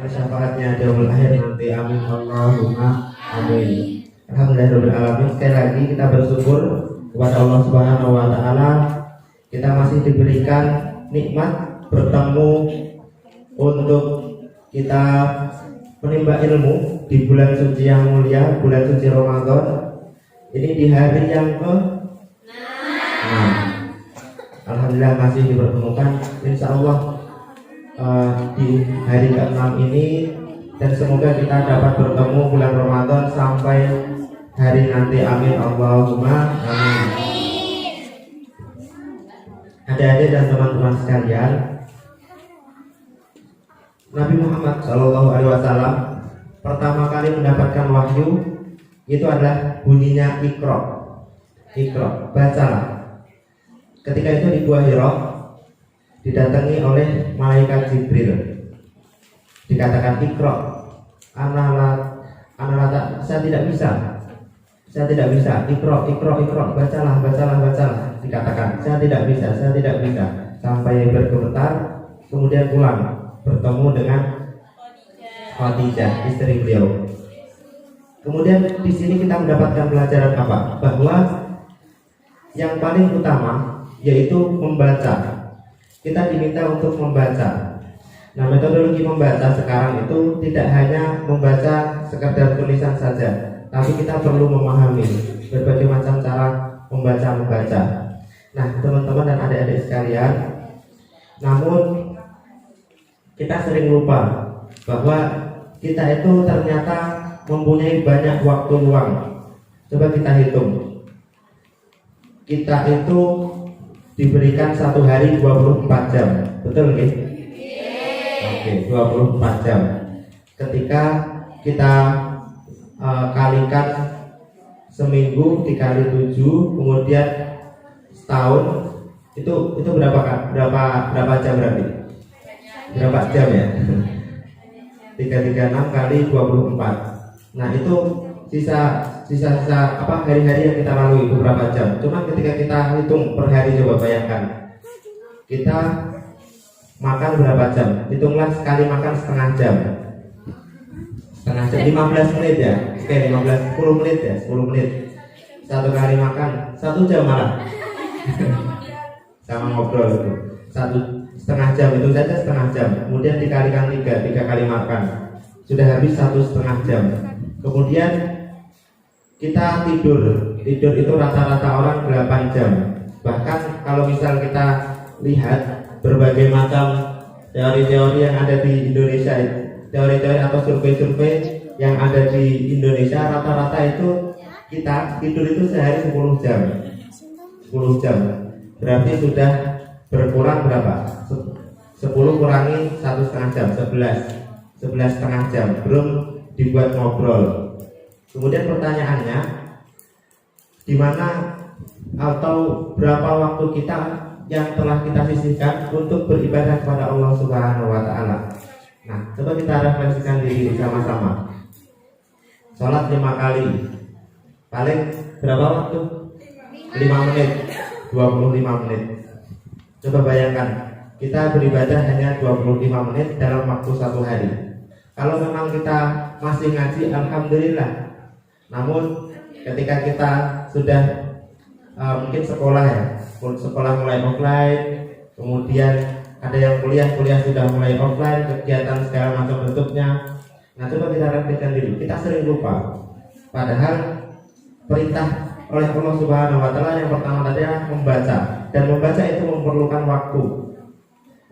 syafaatnya jauhul akhir nanti, amin Allahumma amin. Alhamdulillahirabbil alamin. Sekali lagi kita bersyukur kepada Allah Subhanahu wa taala, kita masih diberikan nikmat bertemu untuk kita menimba ilmu di bulan suci yang mulia, bulan suci Ramadan. Ini di hari yang ke Alhamdulillah masih dipertemukan. Insya Allah di hari ke-6 ini, dan semoga kita dapat bertemu bulan Ramadan sampai hari nanti, amin Allahumma amin. Adik-adik dan teman-teman sekalian, Nabi Muhammad SAW pertama kali mendapatkan wahyu itu adalah bunyinya Iqra, Iqra, bacalah. Ketika itu di Gua Hira didatangi oleh malaikat Jibril, dikatakan Iqra, saya tidak bisa, Iqra, bacalah, dikatakan saya tidak bisa, sampai bergemetar, kemudian pulang bertemu dengan Khadijah, istri beliau. Kemudian di sini kita mendapatkan pelajaran apa? Bahwa yang paling utama yaitu membaca. Kita diminta untuk membaca. Nah, metodologi membaca sekarang itu tidak hanya membaca sekedar tulisan saja, tapi kita perlu memahami berbagai macam cara membaca. Nah, teman-teman dan adik-adik sekalian, namun kita sering lupa bahwa kita itu ternyata mempunyai banyak waktu luang. Coba kita hitung. Kita itu diberikan satu hari 24 jam, betul nggih? Oke, 24 jam. Ketika kita kalikan seminggu dikali 7, kemudian setahun, itu berapa jam berarti? Berapa jam ya? 336 kali 24. Nah, itu sisa hari-hari yang kita lalui beberapa jam. Cuma ketika kita hitung per hari, coba bayangkan kita makan berapa jam. Hitunglah sekali makan setengah jam, 15 menit ya. Oke, 10 menit ya, 10 menit. Satu kali makan 1 jam malah. Sama ngobrol itu setengah jam, itu saja setengah jam. Kemudian dikalikan 3 kali makan, sudah habis 1,5 jam. Kemudian kita tidur itu rata-rata orang 8 jam. Bahkan kalau misal kita lihat berbagai macam teori-teori yang ada di Indonesia, teori-teori atau survei-survei yang ada di Indonesia, rata-rata itu kita tidur itu sehari 10 jam. 10 jam berarti sudah berkurang berapa? 10 kurangi 1,5 jam, 11,5 jam, belum dibuat ngobrol. Kemudian pertanyaannya, di mana atau berapa waktu kita yang telah kita sisihkan untuk beribadah kepada Allah Subhanahu wa taala? Nah, coba kita refleksikan diri sama-sama. Sholat 5 kali, paling berapa waktu? 5 menit, 25 menit. Coba bayangkan, kita beribadah hanya 25 menit dalam waktu 1 hari. Kalau memang kita masih ngaji, alhamdulillah. Namun ketika kita sudah mungkin sekolah mulai offline, kemudian ada yang kuliah sudah mulai offline, kegiatan segala macam bentuknya. Nah, coba kita refleksikan diri, kita sering lupa. Padahal perintah oleh Allah Subhanahu wa taala yang pertama tadi adalah membaca, dan membaca itu memerlukan waktu.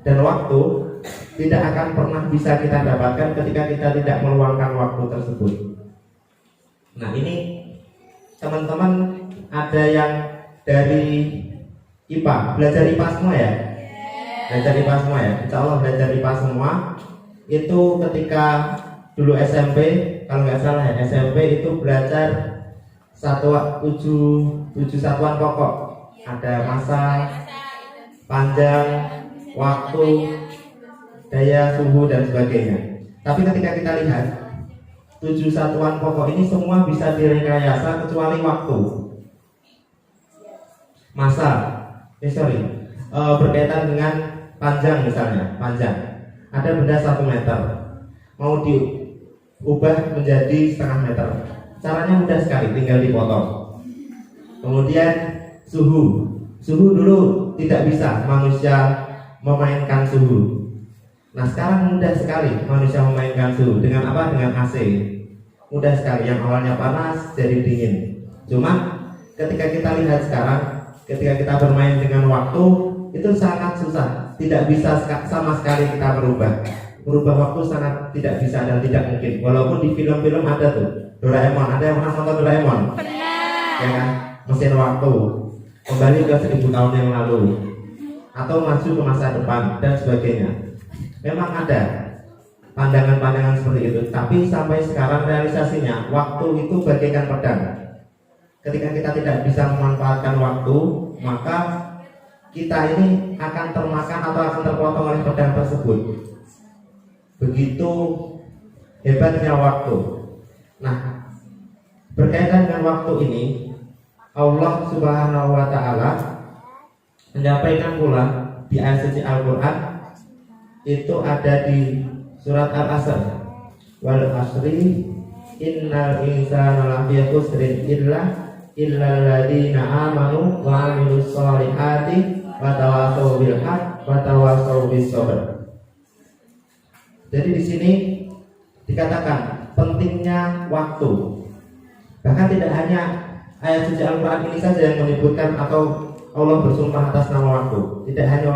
Dan waktu tidak akan pernah bisa kita dapatkan ketika kita tidak meluangkan waktu tersebut. Nah, ini teman-teman ada yang dari IPA, belajar IPA semua ya? Belajar IPA semua ya? Insya Allah belajar IPA semua. Itu ketika dulu SMP, kalau nggak salah ya, SMP itu belajar 7 satuan pokok. Ada massa, panjang, waktu, daya, suhu, dan sebagainya. Tapi ketika kita lihat 7 satuan pokok ini semua bisa direkayasa kecuali waktu. Massa, berkaitan dengan panjang misalnya, panjang. Ada benda 1 meter. mau diubah menjadi setengah meter. Caranya mudah sekali, tinggal dipotong. Kemudian suhu dulu tidak bisa manusia memainkan suhu. Nah sekarang mudah sekali manusia memainkan suhu. Dengan apa? Dengan AC. Mudah sekali, yang awalnya panas jadi dingin. Cuma ketika kita lihat sekarang, ketika kita bermain dengan waktu, itu sangat susah. Tidak bisa sama sekali kita merubah waktu, sangat tidak bisa dan tidak mungkin. Walaupun di film-film ada tuh Doraemon, ada yang pernah nonton Doraemon? Pernah. Ya kan? Mesin waktu kembali ke 1000 tahun yang lalu, atau maju ke masa depan dan sebagainya. Memang ada pandangan-pandangan seperti itu, tapi sampai sekarang realisasinya waktu itu bagaikan pedang. Ketika kita tidak bisa memanfaatkan waktu, maka kita ini akan termakan atau akan terpotong oleh pedang tersebut. Begitu hebatnya waktu. Nah, berkaitan dengan waktu ini, Allah Subhanahu wa Ta'ala menyampaikan pula di ayat suci Al-Quran, itu ada di surat Al-Asr, wal asri innal insana lafi khusrin illal ladzina amanu wa amilus solihati wa tawassaw bil haqq wa tawassaw bis sabr. Jadi di sini dikatakan pentingnya waktu. Bahkan tidak hanya ayat suci Al-Quran ini saja yang menyebutkan atau Allah bersumpah atas nama waktu. Tidak hanya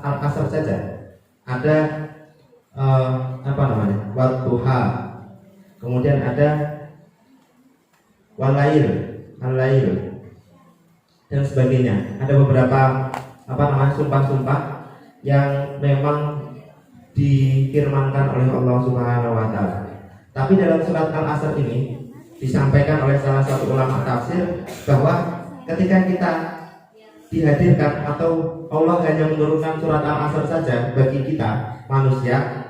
Al-Asr saja. Ada Wadduha. Kemudian ada Walail, Al-Lail dan sebagainya. Ada beberapa sumpah-sumpah yang memang difirmankan oleh Allah Subhanahu wa Ta'ala. Tapi dalam surat Al-Asr ini disampaikan oleh salah satu ulama tafsir bahwa ketika kita dihadirkan atau Allah hanya menurunkan surat Al-Asr saja bagi kita manusia,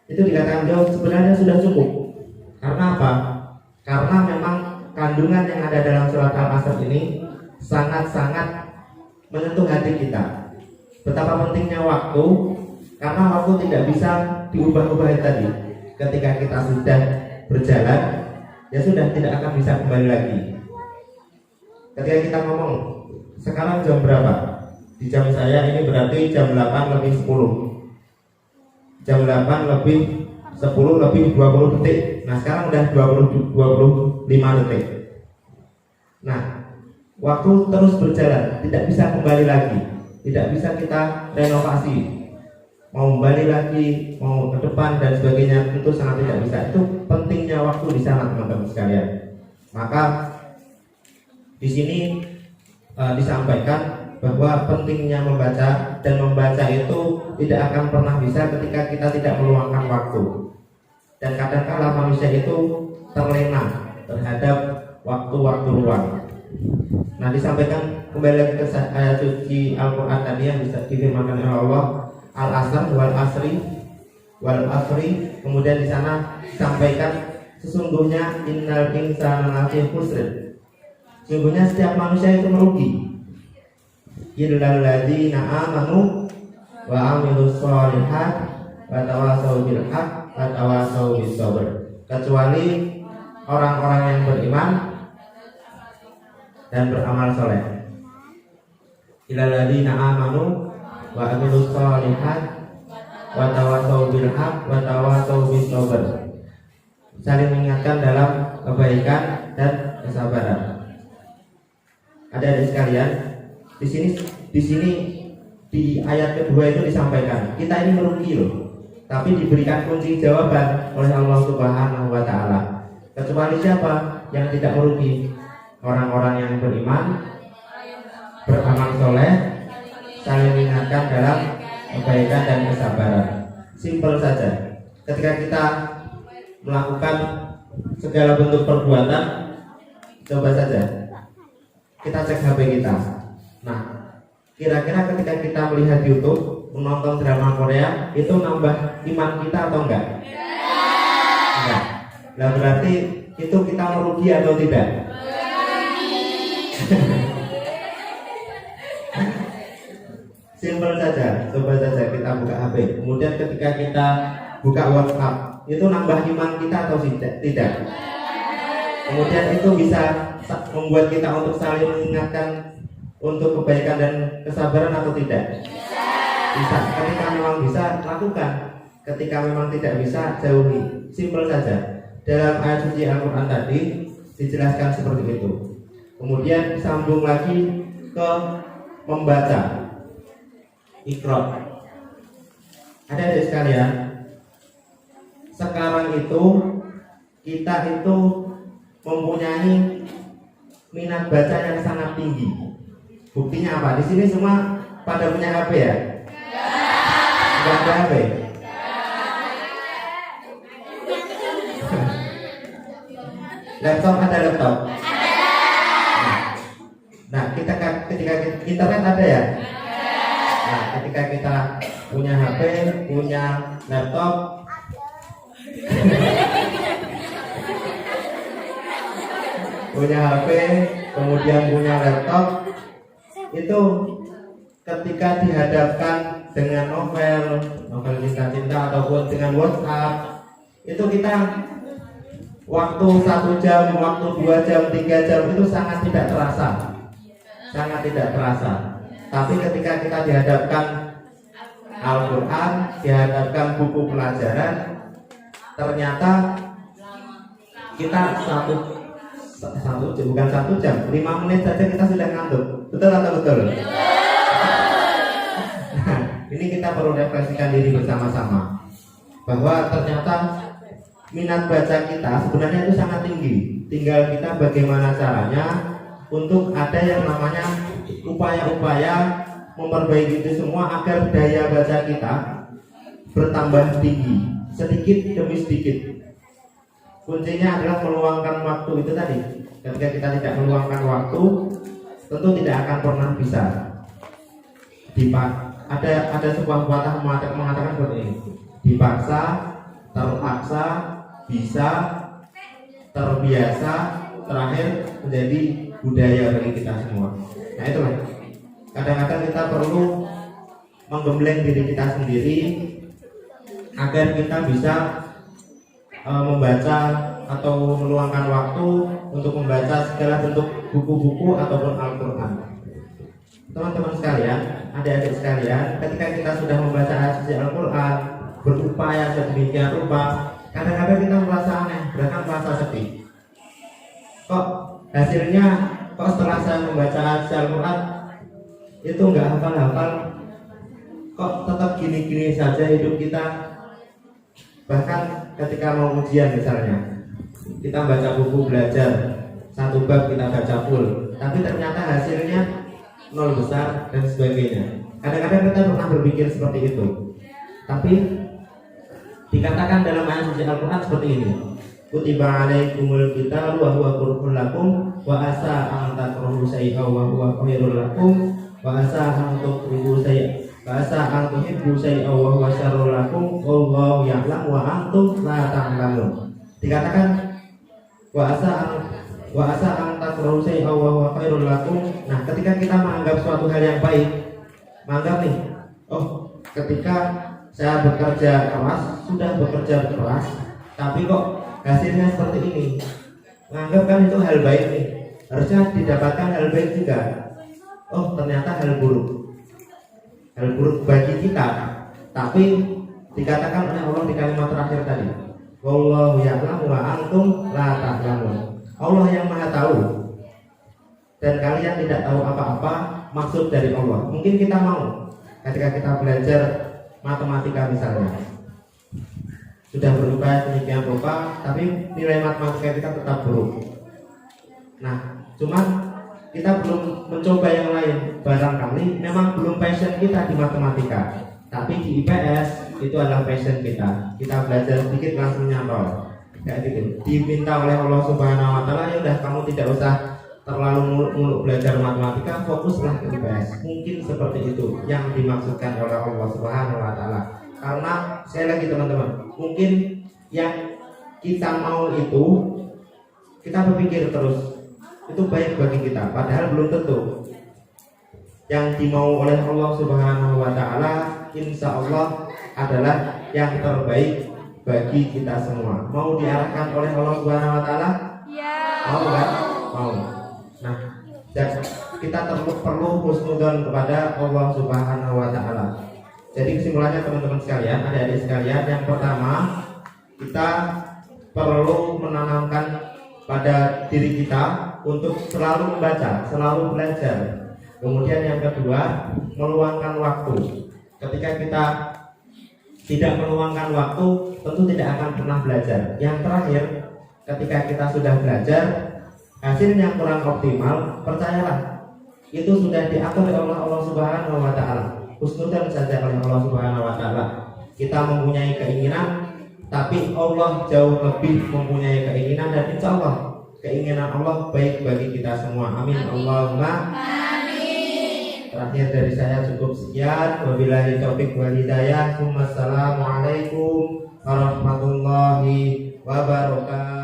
itu dikatakan jauh sebenarnya sudah cukup. Karena apa? Karena memang kandungan yang ada dalam surat Al-Asr ini sangat-sangat menyentuh hati kita. Betapa pentingnya waktu, karena waktu tidak bisa diubah-ubah tadi. Ketika kita sudah berjalan, ya sudah tidak akan bisa kembali lagi. Ketika kita ngomong sekarang jam berapa? Di jam saya ini berarti jam 8 lebih 10. Jam 8 lebih 10 lebih 20 detik. Nah sekarang udah 25 detik. Nah waktu terus berjalan, tidak bisa kembali lagi. Tidak bisa kita renovasi. Mau kembali lagi, mau ke depan dan sebagainya, itu sangat tidak bisa. Itu pentingnya waktu di sana teman-teman sekalian. Maka di sini disampaikan bahwa pentingnya membaca, dan membaca itu tidak akan pernah bisa ketika kita tidak meluangkan waktu. Dan kadang-kala manusia itu terlena terhadap waktu-waktu luang. Nah disampaikan kembali lagi ke ayat suci Al-Quran tadi yang bisa difirmankan oleh Allah, Al-Asr wal asri. Kemudian di sana disampaikan sesungguhnya innal insana lafi khusrin. Sesungguhnya setiap manusia itu merugi. Illal ladzina amanu wa amilus sholihat wa tawassaw bil haqq wa tawassaw bis sabr. Kecuali orang-orang yang beriman dan beramal soleh. Illal ladzina amanu wa amilus sholihat wa tawassaw bil haqq wa tawassaw bis sabr. Saling mengingatkan dalam kebaikan dan kesabaran. Ada sekalian, di sini di ayat kedua itu disampaikan kita ini merugi loh, tapi diberikan kunci jawaban oleh Allah Subhanahu wa Ta'ala. Kecuali siapa yang tidak merugi? Orang-orang yang beriman, beramal soleh, saling mengingatkan dalam kebaikan dan kesabaran. Simpel saja. Ketika kita melakukan segala bentuk perbuatan, coba saja kita cek HP kita. Nah, kira-kira ketika kita melihat YouTube, menonton drama Korea, itu nambah iman kita atau enggak? Enggak. Nah berarti itu kita merugi atau tidak? Simpel saja. Coba saja kita buka HP. Kemudian ketika kita buka WhatsApp, itu nambah iman kita atau tidak? Kemudian itu bisa membuat kita untuk saling mengingatkan untuk kebaikan dan kesabaran atau tidak? Bisa. Ketika memang bisa, lakukan. Ketika memang tidak bisa, jauhi. Simpel saja. Dalam ayat suci Al-Quran tadi dijelaskan seperti itu. Kemudian sambung lagi ke membaca. Iqra. Adik-adik sekalian, sekarang itu kita itu mempunyai minat baca yang sangat tinggi. Buktinya apa? Di sini semua pada punya HP ya? Enggak ada HP. Laptop ada laptop. Nah, ketika internet ada ya? Nah, ketika kita punya HP, punya laptop, punya HP, kemudian punya laptop, itu ketika dihadapkan dengan novel cinta-cinta ataupun dengan WhatsApp, itu kita waktu 1 jam, waktu 2 jam, 3 jam itu sangat tidak terasa. Tapi ketika kita dihadapkan Al-Quran, dihadapkan buku pelajaran, ternyata kita bukan 1 jam, 5 menit saja kita sudah ngantuk. Betul atau betul? Nah, ini kita perlu refleksikan diri bersama-sama bahwa ternyata minat baca kita sebenarnya itu sangat tinggi. Tinggal kita bagaimana caranya untuk ada yang namanya upaya-upaya memperbaiki itu semua agar daya baca kita bertambah tinggi sedikit demi sedikit. Kuncinya adalah meluangkan waktu itu tadi. Ketika kita tidak meluangkan waktu, tentu tidak akan pernah bisa. Ada sebuah pepatah mengatakan seperti ini: dipaksa, terpaksa, bisa, terbiasa, terakhir menjadi budaya bagi kita semua. Nah itulah. Kadang-kadang kita perlu menggembleng diri kita sendiri agar kita bisa membaca atau meluangkan waktu untuk membaca segala bentuk buku-buku ataupun Al-Quran. Teman-teman sekalian, adik-adik sekalian, ketika kita sudah membaca ayat suci Al-Quran, berupaya sedemikian rupa, kadang-kadang kita merasa aneh, bahkan merasa sedih. Kok hasilnya, kok setelah saya membaca ayat suci Al-Quran itu nggak hafal-hafal, kok tetap gini-gini saja hidup kita. Bahkan ketika mau ujian misalnya, kita baca buku belajar 1 bab kita baca full, tapi ternyata hasilnya 0 besar dan sebagainya. Kadang-kadang kita pernah berpikir seperti itu. Tapi dikatakan dalam ayat suci Al-Quran seperti ini: kutiba alaikumul qitalu wa huwa kurhun lakum wa asa an takrahu syai'an wa huwa khairul lakum wa asa an tuhibbu syai'an bahasa al-tuhibbu syai'an wa huwa syarrul lakum wallahu ya'lam wa antum la ta'lamun. Dikatakan wa asa an takrahu syai'an wa huwa khairul lakum. Nah, ketika kita menganggap suatu hal yang baik, menganggap nih, oh, ketika saya bekerja keras, tapi kok hasilnya seperti ini, menganggap kan itu hal baik nih, harusnya didapatkan hal baik juga. Oh, ternyata hal buruk bagi kita. Tapi dikatakan oleh Allah di kalimat terakhir tadi, wallahu ya'lamu wa antum la ta'lamun. Allah yang maha tahu dan kalian tidak tahu apa-apa maksud dari Allah. Mungkin kita mau ketika kita belajar matematika misalnya, sudah berupaya sedemikian rupa, tapi nilai matematika kita tetap buruk. Nah, cuman kita belum mencoba yang lain. Barangkali memang belum passion kita di matematika, tapi di IPS itu adalah passion kita. Kita belajar sedikit langsung nyantol, kayak gitu. Diminta oleh Allah Subhanahu Wa Taala, ya udah kamu tidak usah terlalu muluk-muluk belajar matematika, fokuslah ke IPS. Mungkin seperti itu yang dimaksudkan oleh Allah Subhanahu Wa Taala. Karena sekali lagi teman-teman, mungkin yang kita mau itu kita berpikir terus itu baik bagi kita, padahal belum tentu. Yang dimau oleh Allah Subhanahu Wa Taala insya Allah adalah yang terbaik bagi kita semua. Mau diarahkan oleh Allah Subhanahu wa taala? Ya. Mau enggak? Mau. Nah, kita perlu husnudzon kepada Allah Subhanahu wa taala. Jadi kesimpulannya teman-teman sekalian, adik-adik sekalian, yang pertama kita perlu menanamkan pada diri kita untuk selalu membaca, selalu belajar. Kemudian yang kedua, meluangkan waktu. Ketika kita tidak meluangkan waktu, tentu tidak akan pernah belajar. Yang terakhir, ketika kita sudah belajar, hasilnya kurang optimal, percayalah, itu sudah diatur oleh Allah Subhanahu wa taala. Husnudzon saja oleh Allah Subhanahu wa taala. Kita mempunyai keinginan, tapi Allah jauh lebih mempunyai keinginan, dan insya Allah keinginan Allah baik bagi kita semua. Amin. Allahumma amin. Terakhir dari saya cukup sekian. Wabillahi taufiq wal hidayah. Wassalamualaikum warahmatullahi wabarakatuh.